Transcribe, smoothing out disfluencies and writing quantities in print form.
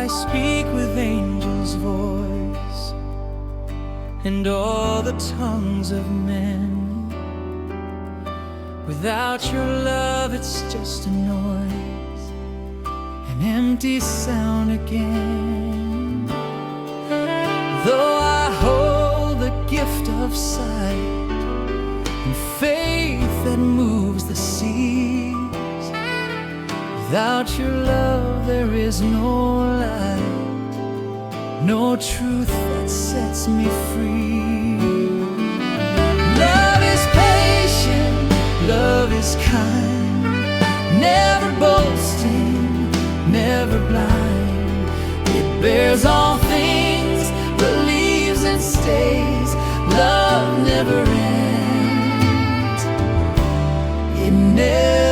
speak with angels' voice and all the tongues of men. Without your love, it's just a noise, an empty sound again. Though I hold the gift of sight and faith that moves the seas, without your love there is no light, no truth that sets me free. Love is patient, love is kind, never boasting, never blind. It bears all things, believes and stays. Love never ends, it never